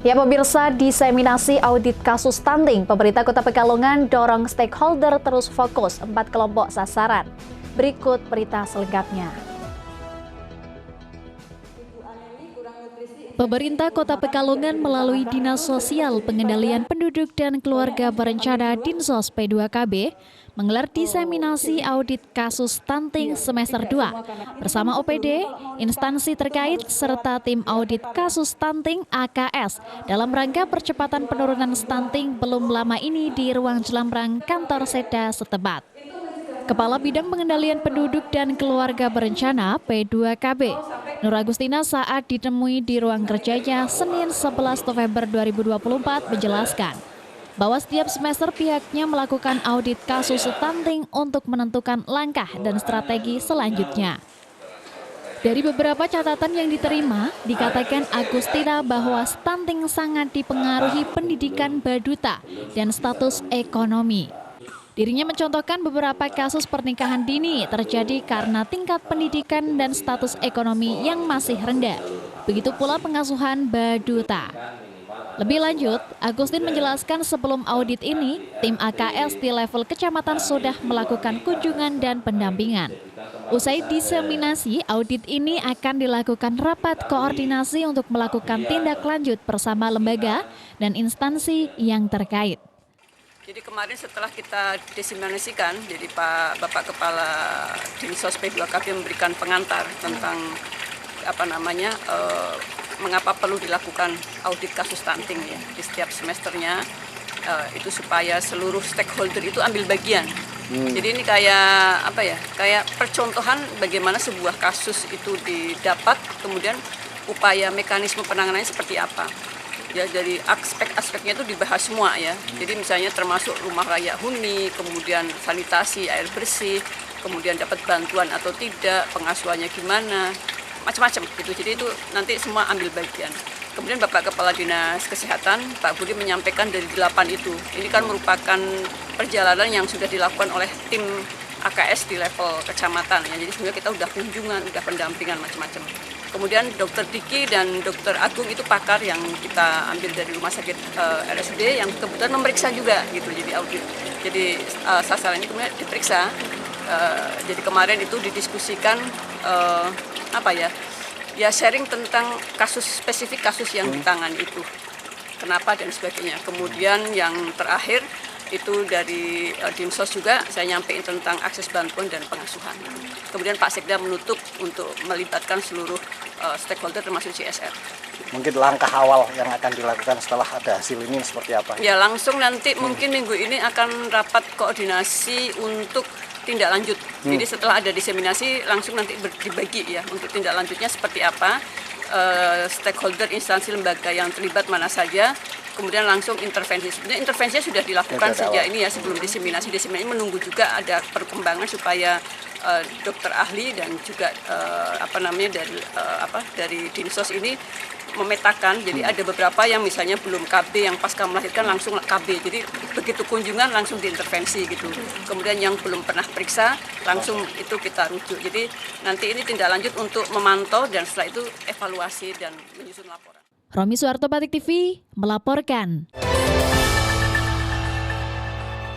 Ya pemirsa, diseminasi audit kasus stunting, pemerintah Kota Pekalongan dorong stakeholder terus fokus 4 kelompok sasaran. Berikut berita selengkapnya. Pemerintah Kota Pekalongan melalui Dinas Sosial Pengendalian Penduduk dan Keluarga Berencana Dinsos P2KB menggelar diseminasi audit kasus stunting semester 2 bersama OPD, instansi terkait, serta tim audit kasus stunting AKS dalam rangka percepatan penurunan stunting belum lama ini di ruang Jelamrang kantor Seda setempat. Kepala Bidang Pengendalian Penduduk dan Keluarga Berencana P2KB, Nur Agustina saat ditemui di ruang kerjanya Senin 11 November 2024 menjelaskan bahwa setiap semester pihaknya melakukan audit kasus stunting untuk menentukan langkah dan strategi selanjutnya. Dari beberapa catatan yang diterima, dikatakan Agustina bahwa stunting sangat dipengaruhi pendidikan baduta dan status ekonomi. Dirinya mencontohkan beberapa kasus pernikahan dini terjadi karena tingkat pendidikan dan status ekonomi yang masih rendah. Begitu pula pengasuhan baduta. Lebih lanjut, Agustin menjelaskan sebelum audit ini, tim AKS di level kecamatan sudah melakukan kunjungan dan pendampingan. Usai diseminasi, audit ini akan dilakukan rapat koordinasi untuk melakukan tindak lanjut bersama lembaga dan instansi yang terkait. Jadi kemarin setelah kita diseminasikan, jadi Bapak Kepala Dinsos P2KB memberikan pengantar tentang mengapa perlu dilakukan audit kasus stunting ya di setiap semesternya, itu supaya seluruh stakeholder itu ambil bagian. Jadi ini kayak percontohan bagaimana sebuah kasus itu didapat, kemudian upaya mekanisme penanganannya seperti apa. Ya, dari aspek-aspeknya itu dibahas semua ya. Jadi misalnya termasuk rumah layak huni, kemudian sanitasi, air bersih, kemudian dapat bantuan atau tidak, pengasuhannya gimana, macam-macam gitu. Jadi itu nanti semua ambil bagian. Kemudian Bapak Kepala Dinas Kesehatan, Pak Budi menyampaikan dari 8 itu. Ini kan merupakan perjalanan yang sudah dilakukan oleh tim AKS di level kecamatan ya. Jadi sebenarnya kita udah kunjungan, udah pendampingan macam-macam. Kemudian Dr. Diki dan Dr. Agung itu pakar yang kita ambil dari rumah sakit RSUD yang kebetulan memeriksa juga gitu. Jadi audit. Jadi sasaran ini kemudian diperiksa. Jadi kemarin itu didiskusikan ya sharing tentang spesifik kasus yang ditangani itu. Kenapa dan sebagainya. Kemudian yang terakhir itu dari Dinsos juga saya nyampein tentang akses bantuan dan pengasuhan. Kemudian Pak Sekda menutup untuk melibatkan seluruh stakeholder termasuk CSR. Mungkin langkah awal yang akan dilakukan setelah ada hasil ini seperti apa? Ya langsung nanti mungkin minggu ini akan rapat koordinasi untuk tindak lanjut. Jadi setelah ada diseminasi langsung nanti dibagi ya untuk tindak lanjutnya seperti apa. Stakeholder, instansi, lembaga yang terlibat mana saja, kemudian langsung intervensi. Sebenarnya intervensinya sudah dilakukan sejak ini ya sebelum diseminasi. Diseminasi menunggu juga ada perkembangan supaya dokter ahli dan juga dari Dinsos ini memetakan. Jadi ada beberapa yang misalnya belum KB, yang pasca melahirkan langsung KB. Jadi begitu kunjungan langsung diintervensi gitu. Kemudian yang belum pernah periksa langsung itu kita rujuk. Jadi nanti ini tindak lanjut untuk memantau dan setelah itu evaluasi dan menyusun laporan. Romi Suharto, Batik TV melaporkan.